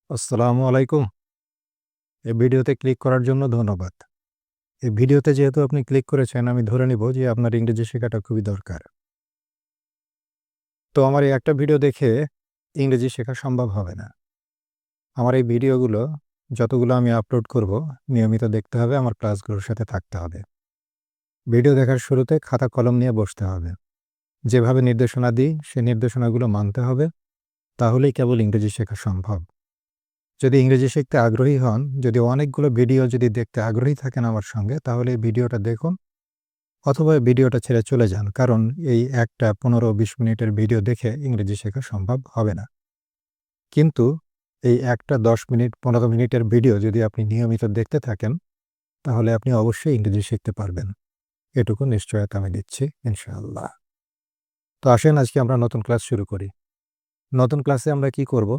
আসসালামু আলাইকুম। এই ভিডিওতে ক্লিক করার জন্য ধন্যবাদ। এই ভিডিওতে যেহেতু আপনি ক্লিক করেছেন, আমি ধরে নিব যে আপনার ইংরেজি শেখাটা খুবই দরকার। তো আমার এই একটা ভিডিও দেখে ইংরেজি শেখা সম্ভব হবে না। আমার এই ভিডিওগুলো যতগুলো আমি আপলোড করব, নিয়মিত দেখতে হবে, আমার ক্লাসগুলোর সাথে থাকতে হবে। ভিডিও দেখার শুরুতে খাতা কলম নিয়ে বসতে হবে। যেভাবে নির্দেশনা দিই, সেই নির্দেশনাগুলো মানতে হবে, তাহলেই কেবল ইংরেজি শেখা সম্ভব। যদি ইংরেজি শিখতে আগ্রহী হন, যদি অনেকগুলো ভিডিও যদি দেখতে আগ্রহী থাকেন আমার সঙ্গে, তাহলে এই ভিডিওটা দেখুন অথবা ভিডিওটা ছেড়ে চলে যান। কারণ এই একটা ১৫-২০ মিনিটের ভিডিও দেখে ইংরেজি শেখা সম্ভব হবে না। কিন্তু এই একটা ১০ মিনিট ১৫ মিনিটের ভিডিও যদি আপনি নিয়মিত দেখতে থাকেন, তাহলে আপনি অবশ্যই ইংরেজি শিখতে পারবেন। এটুকু নিশ্চয়তা আমি দিচ্ছি ইনশাআল্লাহ। তো আসেন আজকে আমরা নতুন ক্লাস শুরু করি। নতুন ক্লাসে আমরা কি করব?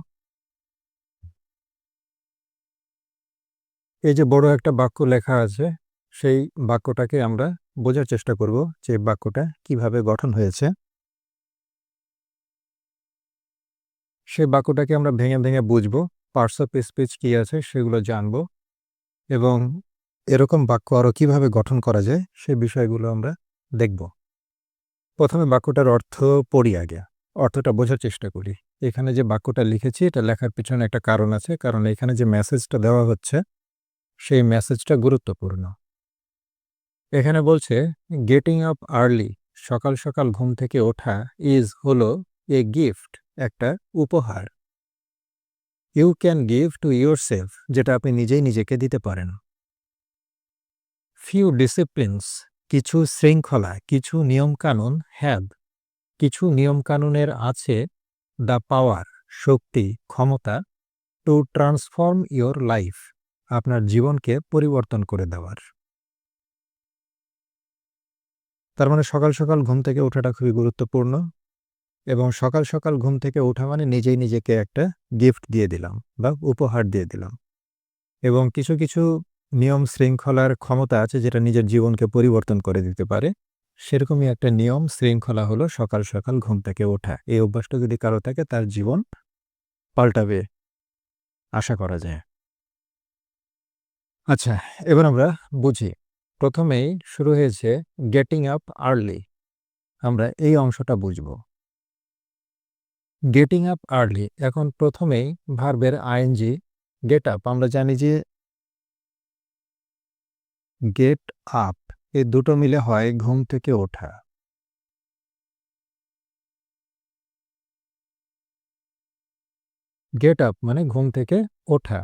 এই যে বড় একটা বাক্য লেখা আছে, সেই বাক্যটাকে আমরা বোঝার চেষ্টা করব যে বাক্যটা কিভাবে গঠন হয়েছে। সেই বাক্যটাকে আমরা ভেঙে, ভেঙে বুঝবো। পার্টস অফ স্পিচ কি আছে সেগুলো জানবো এবং এরকম বাক্য আরো কিভাবে গঠন করা যায় সে বিষয়গুলো আমরা দেখব। ১ম এ বাক্যটার অর্থ পড়ি আগে। অর্থটা বোঝার চেষ্টা করি। এখানে যে বাক্যটা লিখেছি এটা লেখার পেছনে একটা কারণ আছে। কারণ এখানে যে মেসেজটা দেওয়া হচ্ছে সেই মেসেজটা গুরুত্বপূর্ণ। এখানে বলছে গেটিং আপ আর্লি, সকাল, সকাল ঘুম থেকে ওঠা হলো এ গিফট, একটা উপহার। You can give to yourself, যেটা আপনি নিজেই নিজেকে দিতে পারেন। ফিউ ডিসিপ্লিনস, কিছু শৃঙ্খলা, কিছু নিয়মকানুন, হ্যাভ, কিছু নিয়মকানুনের আছে, দ্য পাওয়ার, শক্তি, ক্ষমতা, টু ট্রান্সফর্ম ইয়োর লাইফ, আপনার জীবনকে পরিবর্তন করে দেওয়ার। তার মানে সকাল, সকাল ঘুম থেকে ওঠাটা খুবই গুরুত্বপূর্ণ এবং সকাল, সকাল ঘুম থেকে ওঠা মানে নিজেই নিজেকে একটা গিফট দিয়ে দিলাম বা উপহার দিয়ে দিলাম। এবং কিছু, কিছু নিয়ম শৃঙ্খলার ক্ষমতা আছে যেটা নিজের জীবনকে পরিবর্তন করে দিতে পারে। সেরকমই একটা নিয়ম শৃঙ্খলা হলো সকাল, সকাল ঘুম থেকে ওঠা। এই অভ্যাসটা যদি কারো থাকে তার জীবন পাল্টাবে আশা করা যায়। আচ্ছা, এবার আমরা বুঝি। ১ম এই শুরু হয়েছে গেটিং আপ আর্লি। আমরা এই অংশটা বুঝব। গেটিং আপ আর্লি, এখন ১ম এই ভার্বের আইএনজি গেট আপ। আমরা জানি যে গেট আপ এই দুটো মিলে হয় ঘুম থেকে ওঠা। গেট আপ মানে ঘুম থেকে ওঠা।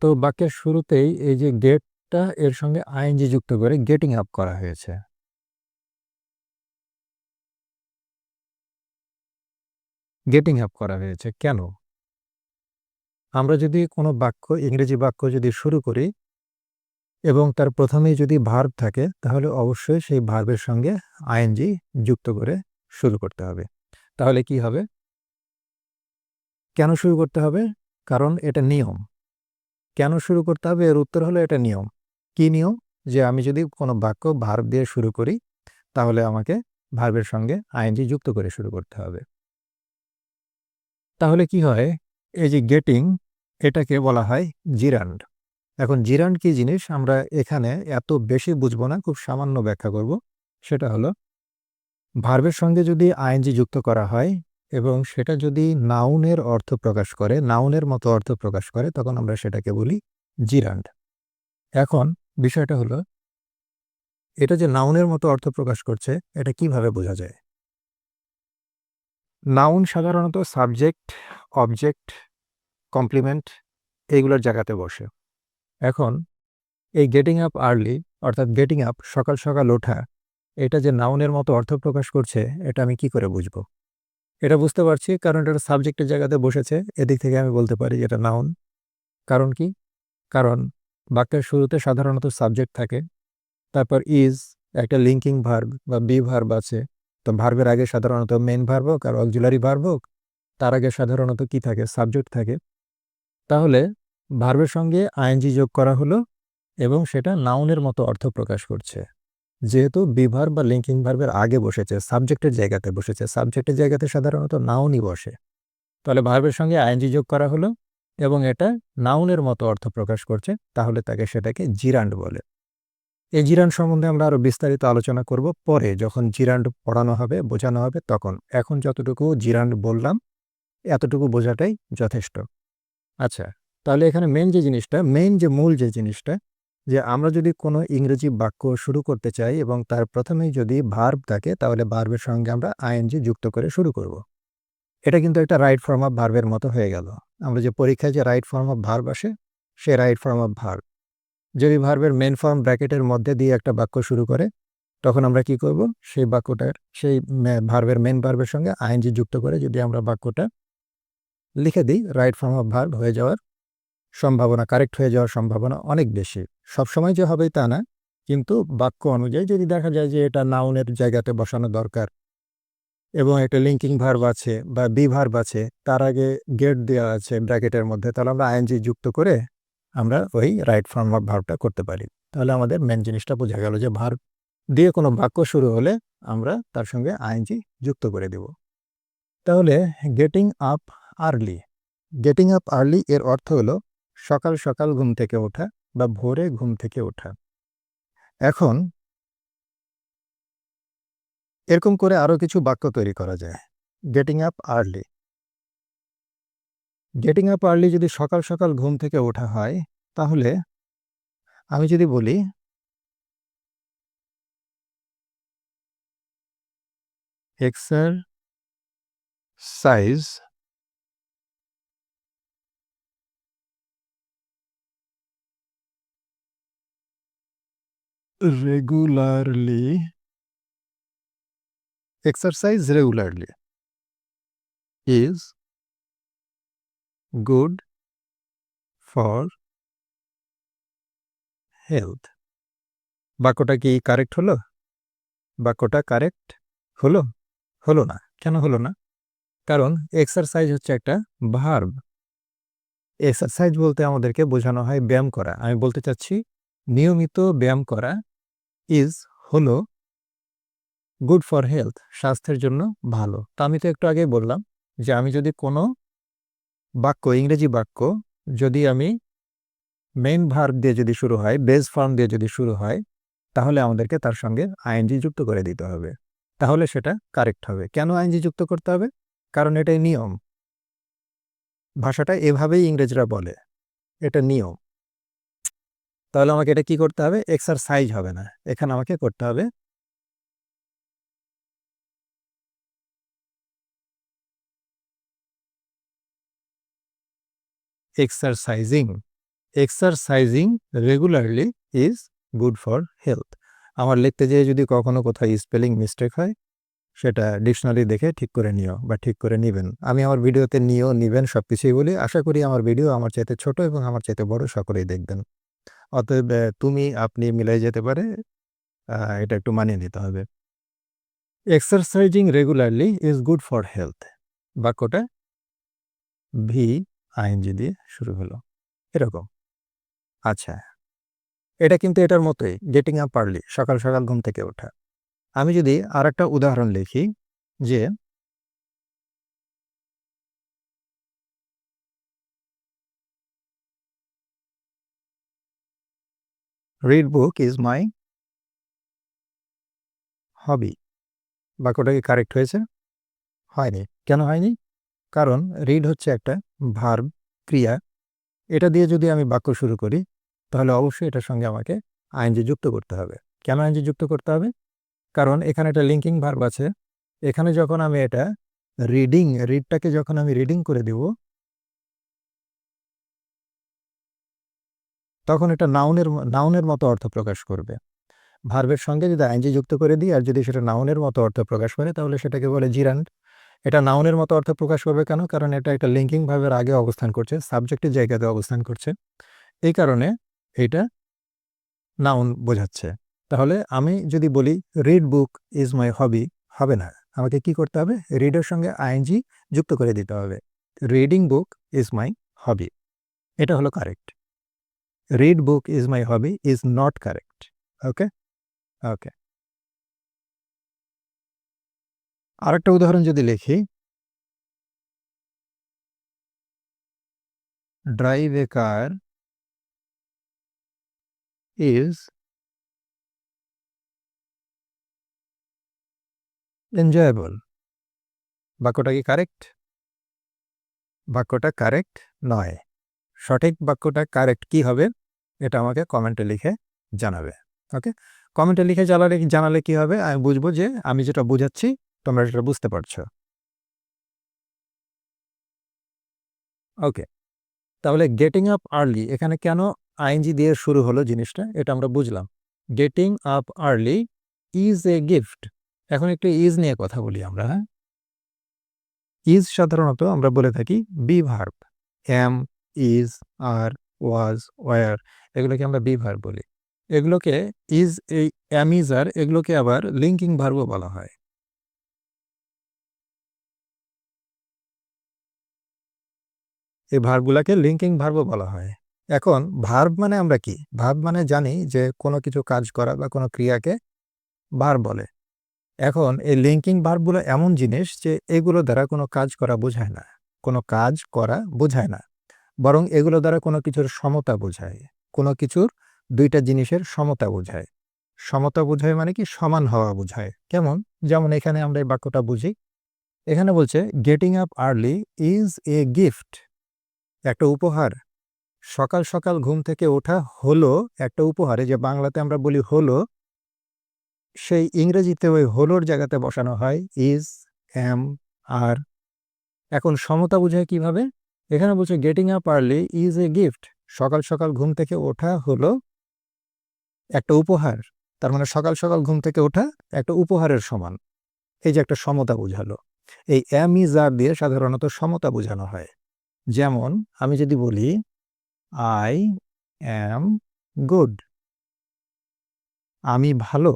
তো বাক্যের শুরুতেই এই যে গেটটা এর সঙ্গে আইএনজি যুক্ত করে গেটিং আপ করা হয়েছে। গেটিং আপ করা হয়েছে কেন? আমরা যদি কোনো বাক্য, ইংরেজি বাক্য যদি শুরু করি এবং তার ১ম এই যদি ভার্ব থাকে তাহলে অবশ্যই সেই ভার্বের সঙ্গে আইএনজি যুক্ত করে শুরু করতে হবে। তাহলে কি হবে? কেন শুরু করতে হবে? কারণ এটা নিয়ম। কেন শুরু করতে হবে? এর উত্তর হলো এটা নিয়ম। কি নিয়ম? যে আমি যদি কোনো বাক্য ভার্ব দিয়ে শুরু করি তাহলে আমাকে ভার্বের সঙ্গে আইএনজি যুক্ত করে শুরু করতে হবে। তাহলে কি হয়? এই যে গেটিং, এটাকে বলা হয় জিরান্ড। এখন জিরান্ড কি জিনিস আমরা এখানে এত বেশি বুঝব না, খুব সামান্য ব্যাখ্যা করব। সেটা হলো ভার্বের সঙ্গে যদি আইএনজি যুক্ত করা হয় এবং সেটা যদি নাউনের অর্থ প্রকাশ করে, নাউনের মতো অর্থ প্রকাশ করে, তখন আমরা সেটাকে বলি জিরান্ড। এখন বিষয়টা হলো এটা যে নাউনের মতো অর্থ প্রকাশ করছে এটা কিভাবে বোঝা যায়? নাউন সাধারণত সাবজেক্ট, অবজেক্ট, কমপ্লিমেন্ট এইগুলোর জায়গাতে বসে। এখন এই গেটিং আপ আর্লি অর্থাৎ গেটিং আপ সকাল, সকাল ওঠা, এটা যে নাউনের মতো অর্থ প্রকাশ করছে এটা আমি কি করে বুঝবো? এটা বুঝতে পারছি কারণ এটা সাবজেক্টের জায়গাতে বসেছে। এদিক থেকে আমি বলতে পারি এটা নাউন। কারণ কি? কারণ বাক্যের শুরুতে সাধারণত সাবজেক্ট থাকে। তারপর একটা লিঙ্কিং ভার্ব বা বি ভার্ব আছে। তো ভার্বের আগে সাধারণত মেইন ভার্ব হোক আর অক্সিলারি ভার্ব হোক, তার আগে সাধারণত কি থাকে? সাবজেক্ট থাকে। তাহলে ভার্বের সঙ্গে আইএনজি যোগ করা হলো এবং সেটা নাউনের মতো অর্থ প্রকাশ করছে। যেহেতু বি ভার্ব বা লিঙ্কিং ভার্বের আগে বসেছে, সাবজেক্টের জায়গাতে বসেছে, সাবজেক্টের জায়গাতে সাধারণত নাউনই বসে। তাহলে ভার্বের সঙ্গে আইএনজি যোগ করা হলো এবং এটা নাউনের মতো অর্থ প্রকাশ করছে, তাহলে সেটাকে জিরান্ড বলে। এই জিরান্ড সম্বন্ধে আমরা আরো বিস্তারিত আলোচনা করব পরে, যখন জিরান্ড পড়ানো হবে, বোঝানো হবে তখন। এখন যতটুকু জিরান্ড বললাম এতটুকু বোঝাটাই যথেষ্ট। আচ্ছা, তাহলে এখানে মূল যে জিনিসটা, যে আমরা যদি কোনো ইংরেজি বাক্য শুরু করতে চাই এবং তার প্রথমেই যদি ভার্ব থাকে, তাহলে ভার্বের সঙ্গে আমরা আইএনজি যুক্ত করে শুরু করব। এটা কিন্তু একটা রাইট ফর্ম অফ ভার্বের মতো হয়ে গেল। আমরা যে পরীক্ষায় যে রাইট ফর্ম অফ ভার্ব আসে, সে রাইট ফর্ম অফ ভার্ব। যদি ভার্বের মেন ফর্ম ব্র্যাকেটের মধ্যে দিয়ে একটা বাক্য শুরু করে, তখন আমরা কি করব, সেই বাক্যটার সেই ভার্বের মেন ভার্বের সঙ্গে আইএনজি যুক্ত করে যদি আমরা বাক্যটা লিখে দিই, রাইট ফর্ম অফ ভার্ব হয়ে যাওয়ার সম্ভাবনা, কারেক্ট হয়ে যাওয়ার সম্ভাবনা অনেক বেশি। সবসময় যে হবে তা না, কিন্তু বাক্য অনুযায়ী যদি দেখা যায় যে এটা নাউনের জায়গাতে বসানো দরকার এবং একটা লিঙ্কিং ভার্ব আছে বা বি ভার্ব আছে, তার আগে গেট দেওয়া আছে ব্র্যাকেটের মধ্যে, তাহলে আমরা আইএনজি যুক্ত করে আমরা ওই রাইট ফর্ম অফ ভার্বটা করতে পারি। তাহলে আমাদের মেন জিনিসটা বোঝা গেল যে ভার্ব দিয়ে কোনো বাক্য শুরু হলে আমরা তার সঙ্গে আইএনজি যুক্ত করে দেব। তাহলে getting up early, getting up early এর অর্থ হলো সকাল সকাল ঘুম থেকে ওঠা বা ভোরে ঘুম থেকে ওঠা। এখন এরকম করে আরো কিছু বাক্য তৈরি করা যায়। Getting up early, getting up early যদি সকাল সকাল ঘুম থেকে ওঠা হয়, তাহলে আমি যদি বলি exercise regularly, exercise regularly is good for health. বাক্যটা কি কারেক্ট হলো? বাক্যটা কারেক্ট হলো? হলো না। কেন হলো না? কারণ এক্সারসাইজ হচ্ছে একটা ভার্ব। এক্সারসাইজ বলতে আমাদেরকে বোঝানো হয় ব্যায়াম করা। আমি বলতে চাচ্ছি নিয়মিত ব্যায়াম করা ইজ হলো গুড ফর হেলথ, স্বাস্থ্যের জন্য ভালো। তো আমি তো একটু আগেই বললাম যে আমি যদি কোনো বাক্য, ইংরেজি বাক্য যদি আমি মেইন ভার্ব দিয়ে যদি শুরু হয়, বেস ফর্ম দিয়ে যদি শুরু হয়, তাহলে আমাদেরকে তার সঙ্গে আইএনজি যুক্ত করে দিতে হবে, তাহলে সেটা কারেক্ট হবে। কেন আইএনজি যুক্ত করতে হবে? কারণ এটাই নিয়ম। ভাষাটা এভাবেই ইংরেজরা বলে, এটা নিয়ম। তাহলে আমাকে এটা কি করতে হবে? এক্সারসাইজ হবে না, এখানে আমাকে করতে হবে exercising. Exercising regularly is good for health. আমার লিখতে যেয়ে যদি কখনো কোথাও স্পেলিং মিস্টেক হয়, সেটা ডিকশনারি দেখে ঠিক করে নিও বা ঠিক করে নিবেন। আমি আমার ভিডিওতে নিও, নিবেন সব কিছুই বলি। আশা করি আমার ভিডিও আমার চাইতে ছোট এবং আমার চাইতে বড় সকলেই দেখবেন। অতএব তুমি আপনি মিলাই যেতে পারে, এটা একটু মানিয়ে নিতে হবে। Exercising regularly is good for health, বাক্যটা ভি আইএনজি দিয়ে শুরু হলো, এরকম। আচ্ছা, এটা কিন্তু এটার মতোই, গেটিং আপ আর্লি, সকাল সকাল ঘুম থেকে ওঠা। আমি যদি আর একটা উদাহরণ লিখি, যে রিড বুক ইজ মাই হবি, বাক্যটা কি কারেক্ট হয়েছে? হয়নি। কেন হয়নি? কারণ রিড হচ্ছে একটা ভার্ব, ক্রিয়া। এটা দিয়ে যদি আমি বাক্য শুরু করি, তাহলে অবশ্যই এটার সঙ্গে আমাকে আইএনজি যুক্ত করতে হবে। কেন আইএনজি যুক্ত করতে হবে? কারণ এখানে একটা লিঙ্কিং ভার্ব আছে। এখানে যখন আমি এটা রিডটাকে যখন আমি রিডিং করে দিব, তখন এটা নাউনের মতো অর্থ প্রকাশ করবে। ভার্বের সঙ্গে যদি আইএনজি যুক্ত করে দিই আর যদি সেটা নাউনের মতো অর্থ প্রকাশ করে, তাহলে সেটাকে বলে জিরান্ড। এটা নাউনের মতো অর্থ প্রকাশ করবে কেন? কারণ এটা একটা লিঙ্কিং ভার্বের আগে অবস্থান করছে, সাবজেক্টের জায়গাতে অবস্থান করছে। এই কারণে এটা নাউন বোঝাচ্ছে। তাহলে আমি যদি বলি রিড বুক ইজ মাই হবি, হবে না। আমাকে কি করতে হবে? রিডের সঙ্গে আইএনজি যুক্ত করে দিতে হবে। Reading book is my hobby, এটা হলো correct. Read book is my hobby is not correct. Okay, okay. আরেকটা উদাহরণ যদি লিখি, drive a car is enjoyable. বাক্যটা কি কারেক্ট? বাক্যটা কারেক্ট নয়। সঠিক বাক্যটা কারেক্ট কি হবে এটা আমাকে কমেন্টে লিখে জানাবে। ওকে, কমেন্টে লিখে জানালে কি হবে, আমি বুঝবো যে আমি যেটা বোঝাচ্ছি তোমরা সেটা বুঝতে পারছো। ওকে, তাহলে গেটিং আপ আর্লি এখানে কেন আইএনজি দিয়ে শুরু হলো জিনিসটা, এটা আমরা বুঝলাম। Getting up early is a gift. এখন একটু ইজ নিয়ে কথা বলি আমরা। হ্যাঁ, ইজ সাধারণত আমরা বলে থাকি be verb. Am, is, are, was, were, এগুলোকে আমরা বি ভার্ব বলি। এগুলোকে ইজ, এই এম, ইজ, আর এগুলোকে আবার লিঙ্কিং ভার্বও বলা হয়। এই ভার্বগুলোকে লিঙ্কিং ভার্বও বলা হয়। এখন ভার্ব মানে আমরা কি? ভার্ব মানে জানি যে কোনো কিছু কাজ করা বা কোনো ক্রিয়াকে ভার্ব বলে। এখন এই লিঙ্কিং ভার্বগুলো এমন জিনিস যে এগুলো দ্বারা কোনো কাজ করা বোঝায় না, কোনো কাজ করা বোঝায় না, বরং এগুলো দ্বারা কোনো কিছুর সমতা বোঝায়, কোনো কিছুর দুইটা জিনিসের সমতা বোঝায়। সমতা বোঝায় মানে কি? সমান হওয়া বোঝায়। কেমন? যেমন এখানে আমরা এই বাক্যটা বুঝি। এখানে বলছে getting up early is a gift, একটা উপহার। সকাল সকাল ঘুম থেকে ওঠা হলো একটা উপহার। এই যে বাংলাতে আমরা বলি হলো, সেই ইংরেজিতে ওই হলোর জায়গাতে বসানো হয় ইজ, এম, আর। এখন সমতা বোঝায় কিভাবে? এখানে বলছে getting up early is a gift, সকাল সকাল ঘুম থেকে ওঠা হলো একটা উপহার। তার মানে সকাল সকাল ঘুম থেকে ওঠা একটা উপহারের সমান। এই যে একটা সমতা বোঝালো। এই এম, ইজ, আর দিয়ে সাধারণত সমতা বোঝানো হয়। যেমন আমি যদি বলি আই অ্যাম গুড, আমি ভালো।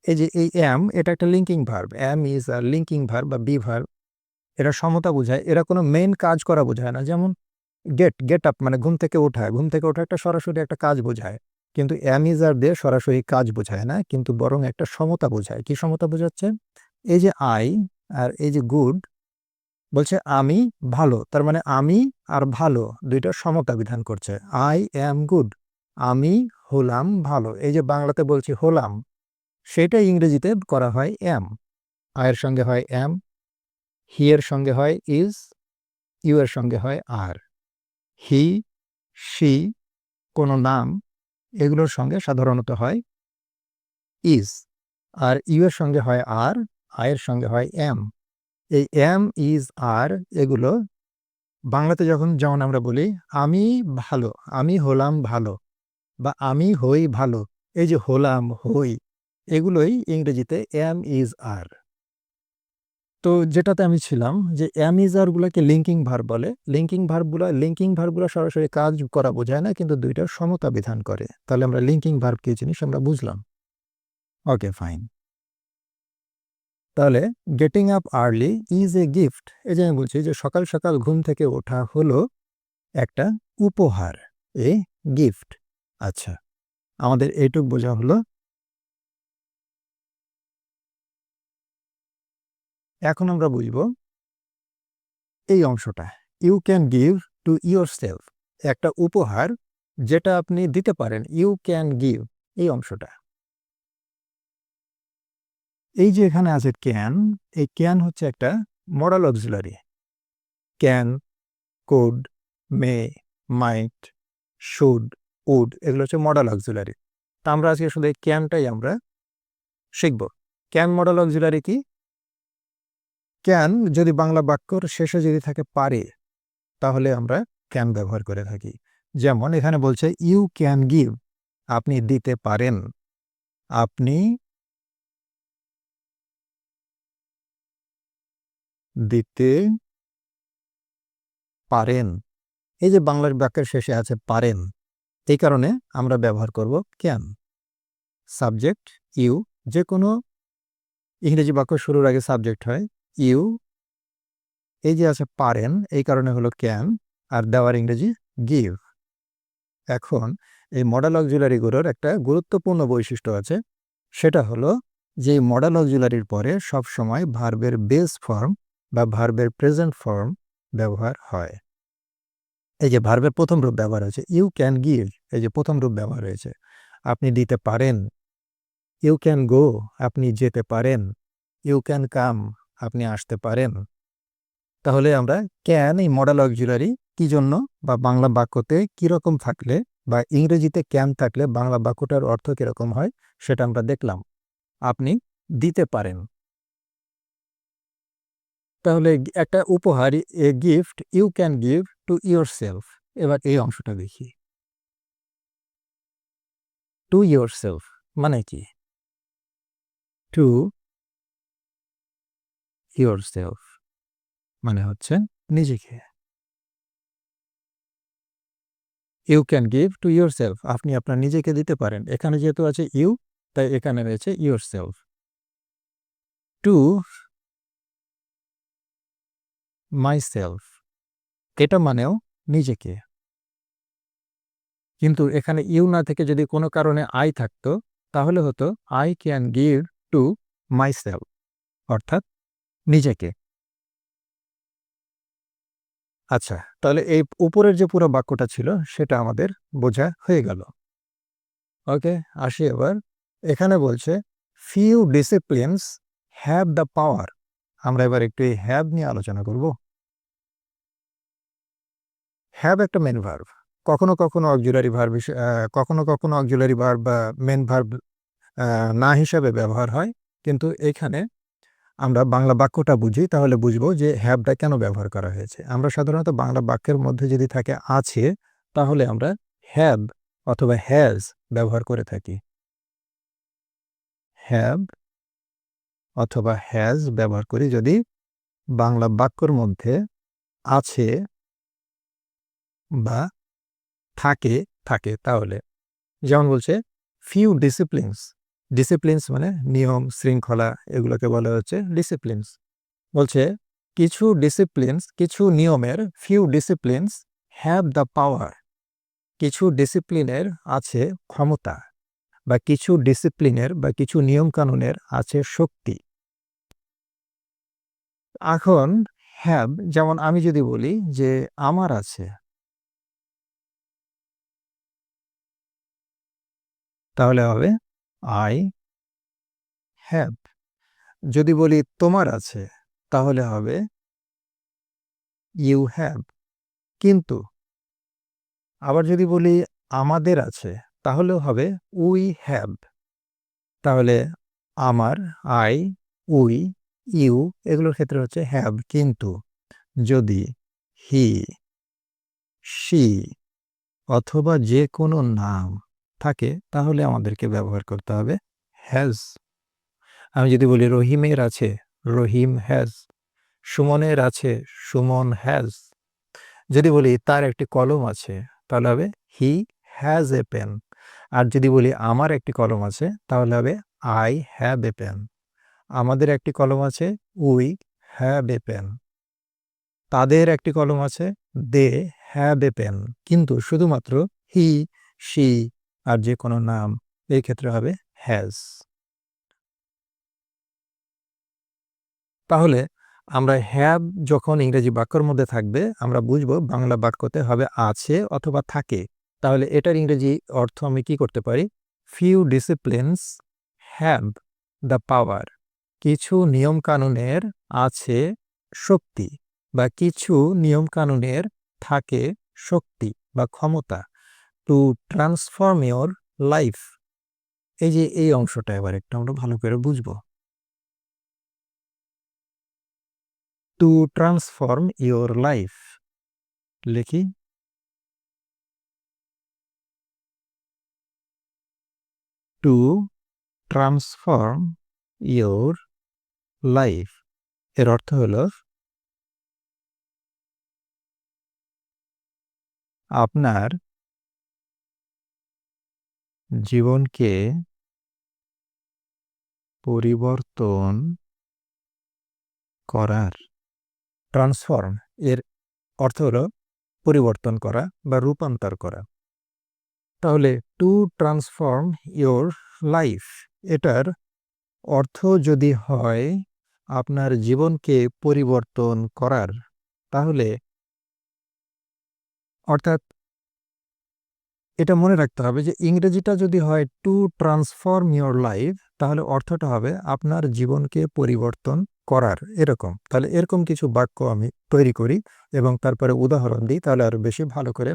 এই যে এই এম, এটা একটা linking verb. Am, is, are linking verb বা বি ভার্ব, এরা সমতা বোঝায়, এরা কোনো মেইন কাজ করা বোঝায় না। যেমন গেট আপ মানে ঘুম থেকে ওঠা, ঘুম থেকে ওঠা একটা সরাসরি একটা কাজ বোঝায়। কিন্তু এম, ইজ, আর দিয়ে সরাসরি কাজ বোঝায় না, কিন্তু বরং একটা সমতা বোঝায়। কি সমতা বোঝাচ্ছে? এই যে আই আর এই যে গুড, বলছে আমি ভালো, তার মানে আমি আর ভালো দুইটা সমতা বিধান করছে। আই অ্যাম গুড, আমি হলাম ভালো। এই যে বাংলাতে বলছি হলাম, সেটা ইংরেজিতে করা হয় এম। আয়ের সঙ্গে হয় এম, হি এর সঙ্গে হয় ইজ, ইউ এর সঙ্গে হয় আর। হি, শি, কোনো নাম, এগুলোর সঙ্গে সাধারণত হয় ইজ, আর ইউ এর সঙ্গে হয় আর, আয়ের সঙ্গে হয় এম। এই এম, ইজ, আর এগুলো বাংলাতে যেমন আমরা বলি আমি ভালো, আমি হলাম ভালো, বা আমি হই ভালো, এই যে হলাম, হই, এগুলোই ইংরেজিতে এম, ইজ, আর। তো যেটাতে আমি ছিলাম যে এম, ইজ, আর গুলোকে লিঙ্কিং ভার্ব বলে। লিঙ্কিং ভার্বগুলো সরাসরি কাজ করা বোঝায় না, কিন্তু দুইটার সমতা বিধান করে। তাহলে আমরা লিঙ্কিং ভার্ব কি জিনিস আমরা বুঝলাম। ওকে, ফাইন। তাহলে getting up early is a gift, এই যে আমি বলছি যে সকাল সকাল ঘুম থেকে ওঠা হলো একটা উপহার, এ গিফট। আচ্ছা, আমাদের এইটুক বোঝা হলো। এখন আমরা বুঝব এই অংশটা, you can give to yourself, একটা উপহার যেটা আপনি দিতে পারেন। ইউ ক্যান গিভ, এই অংশটা। এই যে এখানে আছে ক্যান, এই ক্যান হচ্ছে একটা modal auxiliary. Can, could, may, might, should, would, এগুলো হচ্ছে মডাল অক্সিলারি। তা আমরা আজকে আসলে এই ক্যানটাই আমরা শিখব। ক্যান মডাল অক্সিলারি কি? ক্যান যদি বাংলা বাক্যর শেষে যদি থাকে পারে, তাহলে আমরা ক্যান ব্যবহার করে থাকি। যেমন এখানে বলছে ইউ ক্যান গিভ, আপনি দিতে পারেন, আপনি দিতে পারেন। এই যে বাংলার বাক্যের শেষে আছে পারেন, এই কারণে আমরা ব্যবহার করব ক্যান। সাবজেক্ট ইউ, যে কোনো ইংরেজি বাক্য শুরুর আগে সাবজেক্ট হয় ইউ। এই যে আছে পারেন, এই কারণে হলো ক্যান, আর দেওয়ার ইংরেজি গিভ। এখন এই মডাল অক্সিলারিগুলোর একটা গুরুত্বপূর্ণ বৈশিষ্ট্য আছে, সেটা হলো যে মডাল অক্সিলারির পরে সব সময় ভার্বের বেস ফর্ম বা ভার্বের প্রেজেন্ট ফর্ম ব্যবহার হয়। এই যে ভার্বের প্রথম রূপ ব্যবহার হয়েছে, ইউ ক্যান গিভ, এই যে প্রথম রূপ ব্যবহার হয়েছে। আপনি দিতে পারেন। ইউ ক্যান গো, আপনি যেতে পারেন। ইউ ক্যান কাম, আপনি আসতে পারেন। তাহলে আমরা ক্যান এই মডেল অক্সিলারি কি জন্য বা বাংলা বাক্যতে কিরকম থাকলে বা ইংরেজিতে ক্যান থাকলে বাংলা বাক্যটার অর্থ কিরকম হয় সেটা আমরা দেখলাম। আপনি দিতে পারেন। তাহলে একটা উপহার, a gift you can give to yourself. এবার এই অংশটা দেখি। টু ইয়োর সেলফ মানে কি? টু ইয়োর সেলফ মানে হচ্ছে নিজেকে। You can give to yourself, আপনি আপনার নিজেকে দিতে পারেন। এখানে যেহেতু আছে ইউ, তাই এখানে রয়েছে your self. To my self, এটা মানেও নিজেকে। কিন্তু এখানে ইউ না থেকে যদি কোনো কারণে আই থাকতো, তাহলে হতো I can give to my self, অর্থাৎ নিজেকে। আচ্ছা, তাহলে এই উপরের যে পুরো বাক্যটা ছিল সেটা আমাদের বোঝা হয়ে গেল। ওকে, আসি এবার। এখানে বলছে ফিউ ডিসিপ্লিনস হ্যাভ দ্য পাওয়ার। আমরা এবার একটু এই হ্যাভ নিয়ে আলোচনা করব। হ্যাভ একটা মেন ভার্ব, কখনো কখনো অক্সিলারি ভার্ব, কখনো কখনো অক্সিলারি ভার্ব বা মেন ভার্ব না হিসাবে ব্যবহার হয়। কিন্তু এখানে আমরা বাংলা বাক্যটা বুঝি, তাহলে বুঝবো যে হ্যাভটা কেন ব্যবহার করা হয়েছে। আমরা সাধারণত বাংলা বাক্যের মধ্যে যদি থাকে আছে, তাহলে আমরা হ্যাভ অথবা হ্যাজ ব্যবহার করে থাকি। হ্যাভ অথবা হ্যাজ ব্যবহার করি যদি বাংলা বাক্যর মধ্যে আছে বা থাকে থাকে তাহলে। যেমন বলছে ফিউ ডিসিপ্লিনস, ডিসিপ্লিনস মানে নিয়ম শৃঙ্খলা, এগুলোকে বলা হচ্ছে ডিসিপ্লিনস। বলছে কিছু ডিসিপ্লিনস, কিছু নিয়মের, ফিউ ডিসিপ্লিনস হ্যাভ দ্য পাওয়ার, কিছু ডিসিপ্লিনের আছে ক্ষমতা, বা কিছু ডিসিপ্লিনের বা কিছু নিয়ম কানুনের আছে শক্তি। এখন হ্যাভ, যেমন আমি যদি বলি যে আমার আছে, তাহলে হবে আই হ্যাভ। যদি বলি তোমার আছে, তাহলে হবে ইউ হ্যাভ। কিন্তু আবার যদি বলি আমাদের আছে, তাহলেও হবে উই হ্যাভ। তাহলে আমার, আই, উই, ইউ, এগুলোর ক্ষেত্রে হচ্ছে হ্যাভ। কিন্তু যদি হি, শি অথবা যে কোনো নাম থাকে, তাহলে আমাদেরকে ব্যবহার করতে হবে হ্যাজ। আমি যদি বলি রহিমের আছে, রহিম হ্যাজ। সুমনের আছে, সুমন হ্যাজ। যদি বলি তার একটি কলম আছে, তাহলে হবে হি হ্যাজ এ পেন। আর যদি বলি আমার একটি কলম আছে, তাহলে হবে আই হ্যাভ এ পেন। আমাদের একটি কলম আছে, উই হ্যাভ এ পেন। তাদের একটি কলম আছে, দে হ্যাভ এ পেন। কিন্তু শুধুমাত্র হি, শি আর যে কোনো নাম, এই ক্ষেত্রে হবে হ্যাজ। তাহলে আমরা হ্যাভ যখন ইংরেজি বাক্যের মধ্যে থাকবে, আমরা বুঝবো বাংলা বাক্যতে হবে আছে অথবা থাকে। তাহলে এটার ইংরেজি অর্থ আমি কি করতে পারি? ফিউ ডিসিপ্লিনস হ্যাভ দ্য পাওয়ার, কিছু নিয়ম কানুনের আছে শক্তি, বা কিছু নিয়ম কানুনের থাকে শক্তি বা ক্ষমতা, টু ট্রান্সফর্ম ইয়োর লাইফ। এই যে এই অংশটা এবার একটু আমরা ভালো করে বুঝবো। টু ট্রান্সফর্ম ইয়োর লাইফ লিখি, টু ট্রান্সফর্ম ইয়োর লাইফ এর অর্থ হলো আপনার জীবনকে পরিবর্তন করার। ট্রান্সফর্ম এর অর্থ হলো পরিবর্তন করা বা রূপান্তর করা। তাহলে টু ট্রান্সফর্ম ইয়োর লাইফ, এটার অর্থ যদি হয় আপনার জীবনকে পরিবর্তন করার, তাহলে অর্থাৎ এটা মনে রাখতে হবে যে ইংরেজিটা যদি হয় টু ট্রান্সফর্ম ইওর লাইফ, তাহলে অর্থটা হবে আপনার জীবনকে পরিবর্তন করার, এরকম। তাহলে এরকম কিছু বাক্য আমি তৈরি করি এবং তারপরে উদাহরণ দিই, তাহলে আরো বেশি ভালো করে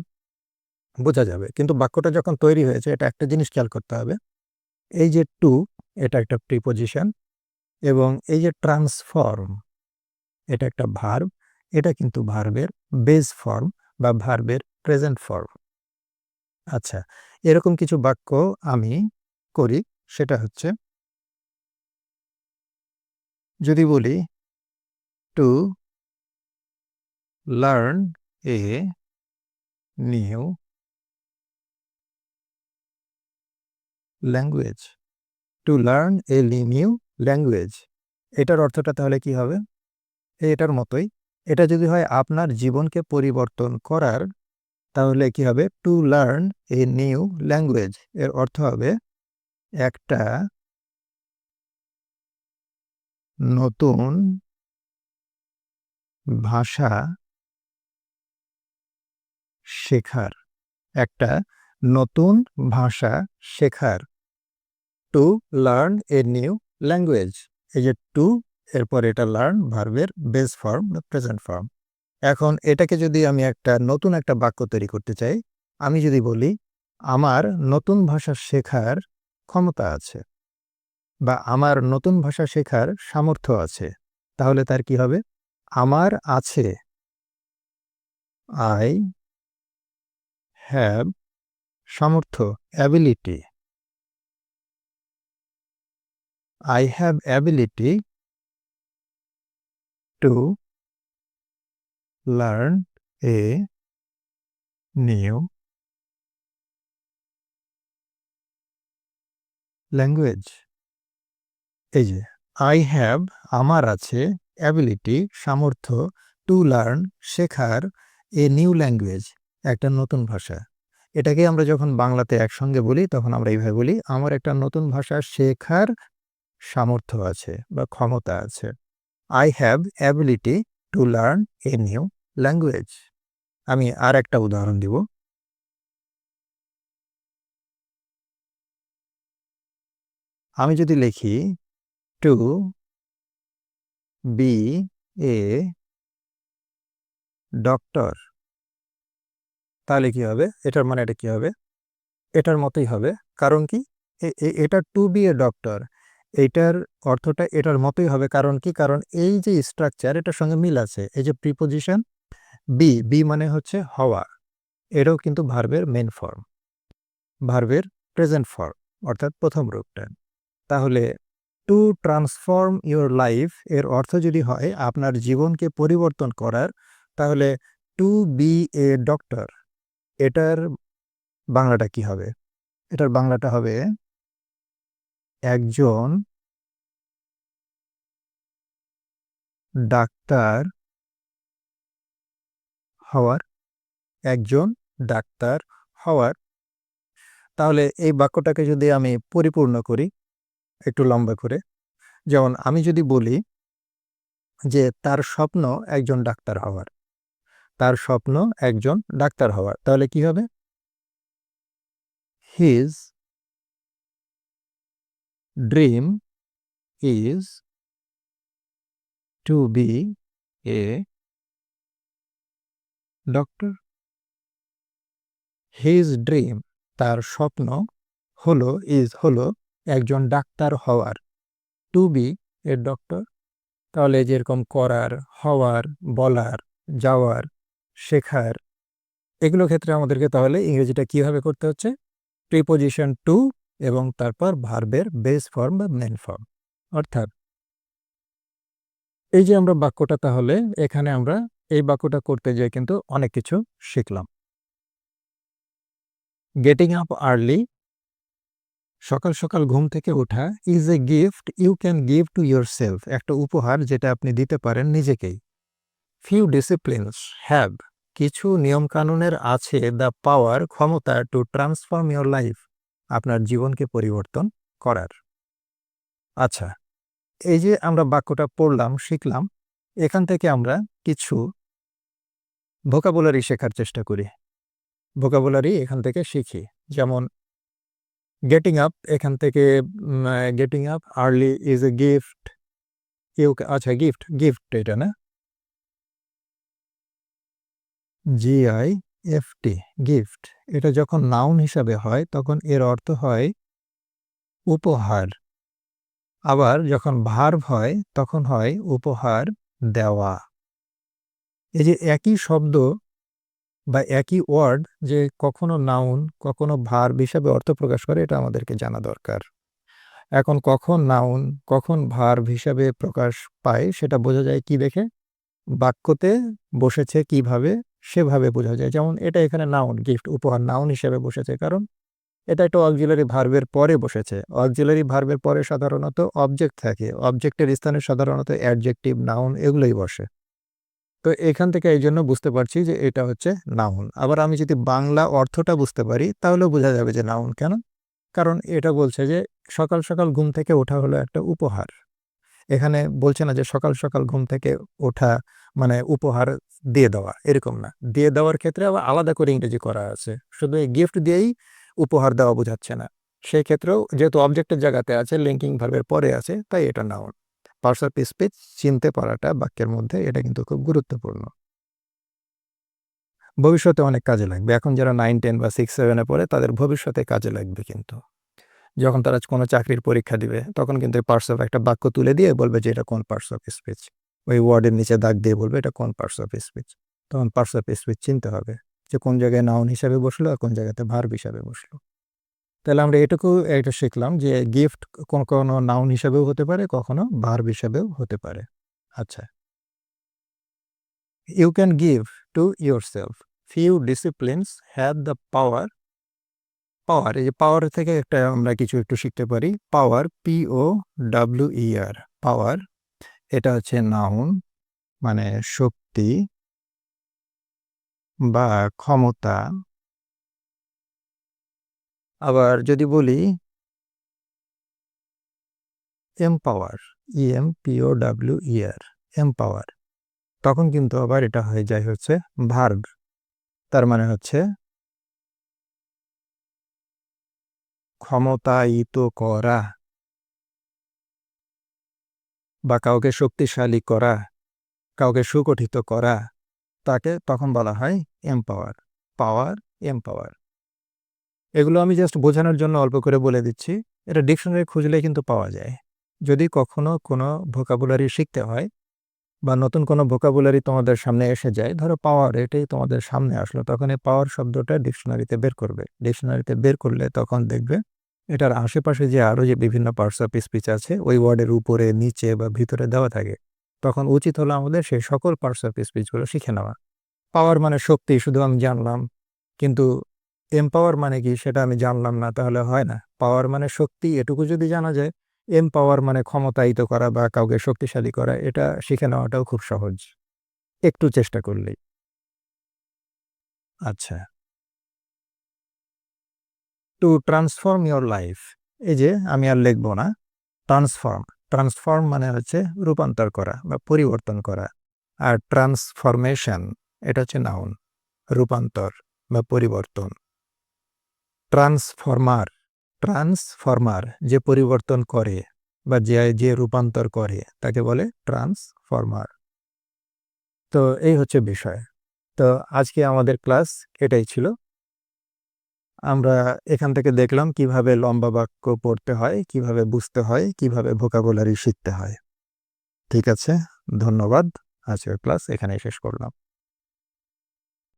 বোঝা যাবে। কিন্তু বাক্যটা যখন তৈরি হয়েছে, এটা একটা জিনিস খেয়াল করতে হবে, এই যে টু, এটা একটা প্রিপোজিশন, এবং এই যে ট্রান্সফর্ম, এটা একটা ভার্ব, এটা কিন্তু ভার্বের বেস ফর্ম বা ভার্বের প্রেজেন্ট ফর্ম। আচ্ছা, এরকম কিছু বাক্য আমি করি, সেটা হচ্ছে, যদি বলি to learn a new language, to learn a new language, এটার অর্থটা তাহলে কি হবে? এটার মতোই। এটা যদি হয় আপনার জীবনকে পরিবর্তন করার, তাহলে কি হবে? To learn a new language, এর অর্থ হবে একটা নতুন ভাষা শেখার, একটা নতুন ভাষা শেখার। To learn a new language, এই যে টু, এরপর এটা লার্ন, ভার্বের বেস ফর্ম বা প্রেজেন্ট ফর্ম। এখন এটাকে যদি আমি একটা নতুন একটা বাক্য তৈরি করতে চাই, আমি যদি বলি আমার নতুন ভাষা শেখার ক্ষমতা আছে, বা আমার নতুন ভাষা শেখার সামর্থ্য আছে, তাহলে তার কি হবে? আমার আছে, আই হ্যাভ, সামর্থ্য, ability, I have ability to learn a new language. এই যে আই হ্যাভ, আমার আছে, অ্যাবিলিটি, সামর্থ্য, টু লার্ন, শেখার, এ নিউ ল্যাঙ্গুয়েজ, একটা নতুন ভাষা। এটাকে আমরা যখন বাংলাতে একসঙ্গে বলি, তখন আমরা এইভাবে বলি, আমার একটা নতুন ভাষা শেখার সামর্থ্য আছে বা ক্ষমতা আছে। I have ability to learn a new language. আমি আর একটা উদাহরণ দিব। আমি যদি লিখি টু বি এ ডক্টর, তাহলে কি হবে? এটার মানে এটা কি হবে? এটার মতোই হবে। কারণ কি? এটা টু বি এ ডক্টর, এইটার অর্থটা এটার মতোই হবে। কারণ কি? কারণ এই যে স্ট্রাকচার, এটার সঙ্গে মিল আছে। এই যে প্রিপোজিশন বি, বি মানে হচ্ছে হওয়া, এটাও কিন্তু ভার্বের মেন ফর্ম, ভার্বের প্রেজেন্ট ফর্ম, অর্থাৎ প্রথম রূপটা। তাহলে টু ট্রান্সফর্ম ইওর লাইফ এর অর্থ যদি হয় আপনার জীবনকে পরিবর্তন করার, তাহলে টু বি এ ডক্টর, এটার বাংলাটা কি হবে? এটার বাংলাটা হবে একজন ডাক্তার হওয়ার, একজন ডাক্তার হওয়ার। তাহলে এই বাক্যটাকে যদি আমি পরিপূর্ণ করি একটু লম্বা করে, যেমন আমি যদি বলি যে তার স্বপ্ন একজন ডাক্তার হওয়ার, তার স্বপ্ন একজন ডাক্তার হওয়ার, তাহলে কি হবে? His dream is to be a doctor. His dream, তার স্বপ্ন হলো, ইজ হলো, একজন ডাক্তার হওয়ার, টু বি এ ডক্টর। তাহলে যেরকম করার, হওয়ার, বলার, যাওয়ার, শেখার, এগুলো ক্ষেত্রে আমাদেরকে তাহলে ইংরেজিটা কিভাবে করতে হচ্ছে? প্রিপোজিশন টু এবং তারপর ভার্বের বেস ফর্ম বা মেন ফর্ম। অর্থাৎ এই যে আমরা বাক্যটা, তাহলে এখানে আমরা এই বাক্যটা করতে যেয়ে কিন্তু অনেক কিছু শিখলাম। গেটিং আপ আর্লি, সকাল সকাল ঘুম থেকে ওঠা, is a gift you can give to yourself, একটা উপহার যেটা আপনি দিতে পারেন নিজেকেই। ফিউ ডিসিপ্লিনস হ্যাভ, কিছু নিয়মকানুনের আছে দ্য পাওয়ার, ক্ষমতা, টু ট্রান্সফর্ম ইয়োর লাইফ, আপনার জীবনকে পরিবর্তন করার। আচ্ছা, এই যে আমরা বাক্যটা পড়লাম, শিখলাম, এখান থেকে আমরা কিছু ভোকাবুলারি শেখার চেষ্টা করি। ভোকাবুলারি এখান থেকে শিখি। যেমন গেটিং আপ, এখান থেকে getting up, early is a gift, আচ্ছা গিফট, গিফট এটা না, GIFT, গিফট। এটা যখন নাউন হিসাবে হয় তখন এর অর্থ হয় উপহার। আবার যখন ভার্ব হয় তখন হয় উপহার দেওয়া। এই যে একই শব্দ বা একই ওয়ার্ড যে কখনো নাউন কখনো ভার্ব হিসাবে অর্থ প্রকাশ করে, এটা আমাদেরকে জানা দরকার। এখন কখন নাউন কখন ভার্ব হিসাবে প্রকাশ পায় সেটা বোঝা যায় কি দেখে? বাক্যতে বসেছে কিভাবে সেভাবে বোঝা যায়। যেমন এটা এখানে নাউন, গিফট উপহার নাউন হিসেবে বসেছে, কারণ এটা একটা অক্সিলারি ভার্বের পরে বসেছে। অক্সিলারি ভার্বের পরে সাধারণত অবজেক্ট থাকে, অবজেক্টের স্থানে সাধারণত অ্যাডজেক্টিভ, নাউন এগুলোই বসে। তো এখান থেকে এই জন্য বুঝতে পারছি যে এটা হচ্ছে নাউন। আবার আমি যদি বাংলা অর্থটা বুঝতে পারি তাহলেও বোঝা যাবে যে নাউন। কেন? কারণ এটা বলছে যে সকাল সকাল ঘুম থেকে ওঠা হলো একটা উপহার। এখানে বলছে না যে সকাল সকাল ঘুম থেকে ওঠা মানে উপহার দিয়ে দেওয়া, এরকম না। দিয়ে দেওয়ার ক্ষেত্রে আবার আলাদা করে ইংরেজি করা আছে, শুধু এই গিফট দিয়েই উপহার দেওয়া বোঝাচ্ছে না। সেই ক্ষেত্রেও যেহেতু অবজেক্টের জায়গাতে আছে, লিঙ্কিং ভার্বের পরে আছে, তাই এটা নাউন। পার্টস অফ স্পিচ চিনতে পারাটা বাক্যের মধ্যে এটা কিন্তু খুব গুরুত্বপূর্ণ, ভবিষ্যতে অনেক কাজে লাগবে। এখন যারা 9, 10 বা 6, 7-এ পড়ে তাদের ভবিষ্যতে কাজে লাগবে। কিন্তু যখন তারা কোনো চাকরির পরীক্ষা দিবে তখন কিন্তু পার্টস অফ একটা বাক্য তুলে দিয়ে বলবে যে এটা কোন পার্টস অফ স্পিচ, ওই ওয়ার্ডের নিচে দাগ দিয়ে বলবে এটা কোন পার্টস অফ স্পিচ। তখন পার্টস অফ স্পিচ চিনতে হবে যে কোন জায়গায় নাউন হিসাবে বসলো আর কোন জায়গাতে ভার্ব হিসাবে বসলো। তাহলে আমরা এটা শিখলাম যে গিফট কোনো নাউন হিসাবেও হতে পারে, কখনো ভার্ব হিসাবেও হতে পারে। আচ্ছা, you can give to yourself, few disciplines have the power. Power, এই যে পাওয়ার থেকে একটা আমরা কিছু একটু শিখতে পারি। পাওয়ার, POWER, পাওয়ার এটা হচ্ছে নাউন, মানে শক্তি বা ক্ষমতা। আবার যদি বলি এমপাওয়ার, EMPOWER, এমপাওয়ার, তখন কিন্তু আবার এটা হয়ে যায় হচ্ছে ভার্ব। তার মানে হচ্ছে ক্ষমতায়িত করা বা কাউকে শক্তিশালী করা, কাউকে সুগঠিত করা, তাকে তখন বলা হয় এমপাওয়ার। পাওয়ার, এমপাওয়ার, এগুলো আমি জাস্ট বোঝানোর জন্য অল্প করে বলে দিচ্ছি। এটা ডিকশনারি খুঁজলে কিন্তু পাওয়া যায়। যদি কখনো কোনো ভোকাবুলারি শিখতে হয় বা নতুন কোনো ভোকাবুলারি তোমাদের সামনে এসে যায়, ধরো পাওয়ার এটাই তোমাদের সামনে আসলো, তখন এই পাওয়ার শব্দটা ডিকশনারিতে বের করবে। ডিকশনারিতে বের করলে তখন দেখবে এটার আশেপাশে যে আরও যে বিভিন্ন পার্টস অফ স্পিচ আছে ওই ওয়ার্ডের উপরে নিচে বা ভিতরে দেওয়া থাকে, তখন উচিত হলো আমাদের সেই সকল পার্টস অফ স্পিচগুলো শিখে নেওয়া। পাওয়ার মানে শক্তি শুধু আমি জানলাম, কিন্তু এমপাওয়ার মানে কি সেটা আমি জানলাম না, তাহলে হয় না। পাওয়ার মানে শক্তি, এটুকু যদি জানা যায়। এমপাওয়ার মানে ক্ষমতায়িত করা বা কাউকে শক্তিশালী করা, এটা শিখে নেওয়াটাও খুব সহজ, একটু চেষ্টা করলেই। আচ্ছা, টু ট্রান্সফর্ম ইওর লাইফ, এই যে আমি আর লিখবো না। ট্রান্সফর্ম, ট্রান্সফর্ম মানে হচ্ছে রূপান্তর করা বা পরিবর্তন করা। আর ট্রান্সফরমেশন এটা হচ্ছে নাউন, রূপান্তর বা পরিবর্তন। ট্রান্সফরমার, ট্রান্সফরমার যে পরিবর্তন করে বা যে রূপান্তর করে তাকে বলে ট্রান্সফরমার। তো এই হচ্ছে বিষয়। তো আজকে আমাদের ক্লাস এটাই ছিল। আমরা এখান থেকে দেখলাম কিভাবে লম্বা বাক্য পড়তে হয়, কিভাবে বুঝতে হয়, কিভাবে ভোকাবুলারি শিখতে হয়। ঠিক আছে, ধন্যবাদ। আজকের ক্লাস এখানেই শেষ করলাম।